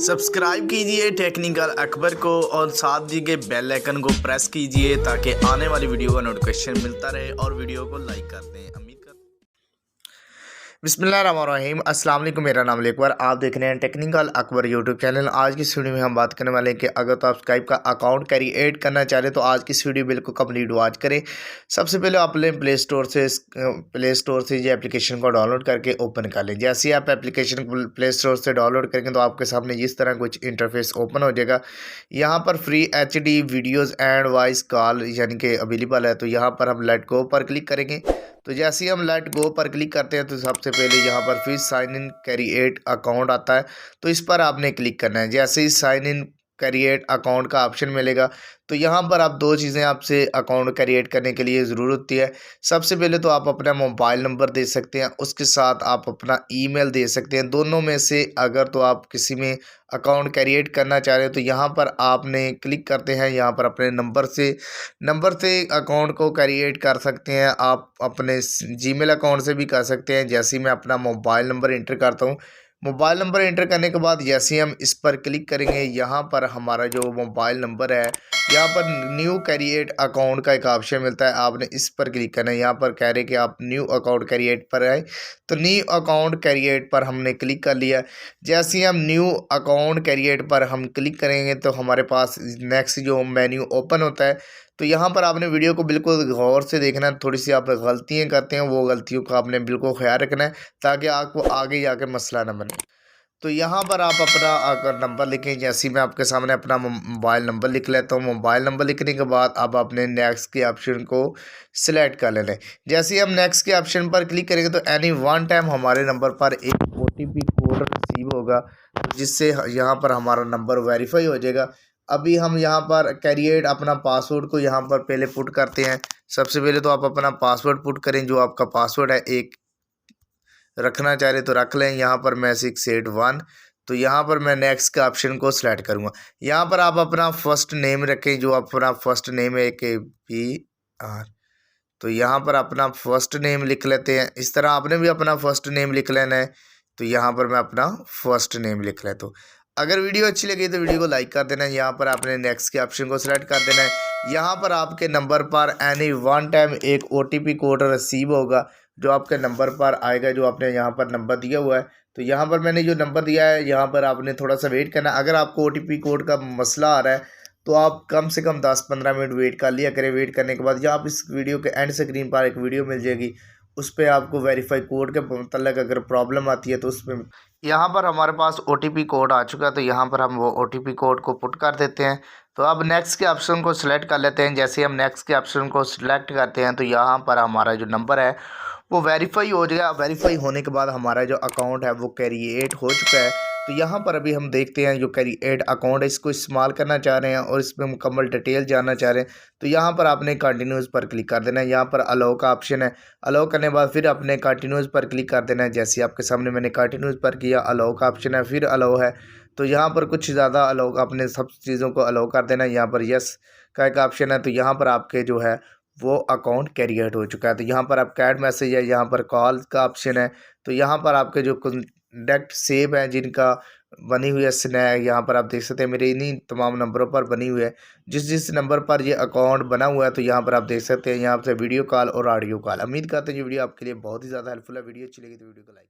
Subscribe कीजिए technical Akbar को और साथ दिए गए बेल आइकन को प्रेस कीजिए ताकि आने वाली वीडियो का नोटिफिकेशन मिलता रहे और वीडियो को लाइक कर दें। उम्मीद कर बिस्मिल्लाहिर्रहमानिर्रहीम। अस्सलाम वालेकुम। मेरा नाम अकबर, आप देख रहे हैं टेक्निकल अकबर यूट्यूब चैनल। आज की इस वीडियो में हम बात करने वाले हैं कि अगर तो आप स्काइप का अकाउंट क्रिएट करना चाह रहे हैं तो आज की इस वीडियो बिल्कुल कंप्लीट वॉच करें। सबसे पहले आप प्ले स्टोर से ये एप्लीकेशन को डाउनलोड करके ओपन कर लें। जैसे ही आप एप्लीकेशन प्ले स्टोर से डाउनलोड करेंगे तो आपके सामने इस तरह कुछ इंटरफेस ओपन हो जाएगा। यहाँ पर free HD videos and voice call यानी कि अवेलेबल है। तो यहाँ पर हम लेट गो पर क्लिक करेंगे। तो जैसे ही हम लेट गो पर क्लिक करते हैं तो सबसे पहले यहाँ पर फिर साइन इन क्रिएट अकाउंट आता है, तो इस पर आपने क्लिक करना है। जैसे ही साइन इन क्रिएट अकाउंट का ऑप्शन मिलेगा तो यहाँ पर आप दो चीज़ें आपसे अकाउंट क्रिएट करने के लिए ज़रूरत होती है। सबसे पहले तो आप अपना मोबाइल नंबर दे सकते हैं, उसके साथ आप अपना ईमेल दे सकते हैं। दोनों में से अगर तो आप किसी में अकाउंट क्रिएट करना चाह रहे हो तो यहाँ पर आपने क्लिक करते हैं। यहाँ पर अपने नंबर से अकाउंट को क्रिएट कर सकते हैं। आप अपने जीमेल अकाउंट से भी कर सकते हैं। जैसे ही मैं अपना मोबाइल नंबर इंटर करता हूँ, मोबाइल नंबर एंटर करने के बाद जैसे ही हम इस पर क्लिक करेंगे यहाँ पर हमारा जो मोबाइल नंबर है, यहाँ पर न्यू क्रिएट अकाउंट का एक ऑप्शन मिलता है, आपने इस पर क्लिक करना है। यहाँ पर कह रहे कि आप न्यू अकाउंट क्रिएट पर आए, तो न्यू अकाउंट क्रिएट पर हमने क्लिक कर लिया। जैसे ही हम न्यू अकाउंट क्रिएट पर हम क्लिक करेंगे तो हमारे पास नेक्स्ट जो मेन्यू ओपन होता है। तो यहाँ पर आपने वीडियो को बिल्कुल गौर से देखना है। थोड़ी सी आप गलतियाँ करते हैं, वो गलतियों का आपने बिल्कुल ख्याल रखना है ताकि आपको आगे जाकर मसला न बने। तो यहाँ पर आप अपना अगर नंबर लिखें, जैसे मैं आपके सामने अपना मोबाइल नंबर लिख लेता हूँ। मोबाइल नंबर लिखने के बाद अब अपने नेक्स्ट के ऑप्शन को सिलेक्ट कर लेना है। जैसे ही हम नेक्स्ट के ऑप्शन पर क्लिक करेंगे तो एनी वन टाइम हमारे नंबर पर एक OTP कोड रिसीव होगा, जिससे यहाँ पर हमारा नंबर वेरीफाई हो जाएगा। अभी हम यहाँ पर क्रिएट अपना पासवर्ड को यहाँ पर पहले पुट करते हैं। सबसे पहले तो आप अपना पासवर्ड पुट करें, जो आपका पासवर्ड है एक रखना चाह रहे तो रख लें। यहाँ पर मैं 681, तो यहाँ पर मैं नेक्स्ट के ऑप्शन को सिलेक्ट करूँगा। यहाँ पर आप अपना फर्स्ट नेम रखें, जो अपना फर्स्ट नेम है KBR, तो यहाँ पर अपना फर्स्ट नेम लिख लेते हैं। इस तरह आपने भी अपना फर्स्ट नेम लिख लेना है। तो यहाँ पर मैं अपना फर्स्ट नेम लिख लेता हूँ। अगर वीडियो अच्छी लगी तो वीडियो को लाइक कर देना है। यहाँ पर आपने नेक्स्ट के ऑप्शन को सिलेक्ट कर देना है। यहाँ पर आपके नंबर पर एनी वन टाइम एक OTP कोड रिसीव होगा, जो आपके नंबर पर आएगा, जो आपने यहाँ पर नंबर दिया हुआ है। तो यहाँ पर मैंने जो नंबर दिया है, यहाँ पर आपने थोड़ा सा वेट करना है। अगर आपको OTP कोड का मसला आ रहा है तो आप कम से कम 10-15 मिनट वेट कर लिया करें। वेट करने के बाद या आप इस वीडियो के एंड स्क्रीन पर एक वीडियो मिल जाएगी, उस पर आपको वेरीफाई कोड के मतलब अगर प्रॉब्लम आती है तो उस पर यहाँ पर हमारे पास OTP कोड आ चुका है। तो यहाँ पर हम वो OTP कोड को पुट कर देते हैं। तो अब नेक्स्ट के ऑप्शन को सिलेक्ट कर लेते हैं। जैसे हम नेक्स्ट के ऑप्शन को सिलेक्ट करते हैं तो यहाँ पर हमारा जो नंबर है वो वेरीफाई हो जाएगा। वेरीफाई होने के बाद हमारा जो अकाउंट है वो क्रिएट हो चुका है। तो यहाँ पर अभी हम देखते हैं जो क्रिएट अकाउंट है, इसको इस्तेमाल करना चाह रहे हैं और इसमें मुकम्मल डिटेल जानना चाह रहे हैं तो यहाँ पर आपने कंटिन्यूस पर क्लिक कर देना है। यहाँ पर अलाउ का ऑप्शन है, अलाउ करने के बाद फिर आपने कंटिन्यूस पर क्लिक कर देना है। जैसे आपके सामने मैंने कंटिन्यूस पर किया, अलाउ का ऑप्शन है, फिर अलाउ है। तो यहाँ पर कुछ ज़्यादा अलाउ अपने सब चीज़ों को अलाउ कर देना है। यहाँ पर यस का एक ऑप्शन है, तो यहाँ पर आपके जो है वो अकाउंट क्रिएट हो चुका है। तो यहाँ पर आपका ऐड मैसेज है, यहाँ पर कॉल का ऑप्शन है। तो यहाँ पर आपके जो कॉन्टैक्ट सेव हैं जिनका बनी हुई है स्नैक, यहाँ पर आप देख सकते हैं मेरे इन्हीं तमाम नंबरों पर बनी हुई है। जिस जिस नंबर पर ये अकाउंट बना हुआ है तो यहाँ पर आप देख सकते हैं यहाँ से वीडियो कॉल और ऑडियो कॉल। उम्मीद करते हैं ये वीडियो आपके लिए बहुत ही ज़्यादा हेल्पफुल है। वीडियो अच्छी लगी तो वीडियो को लाइक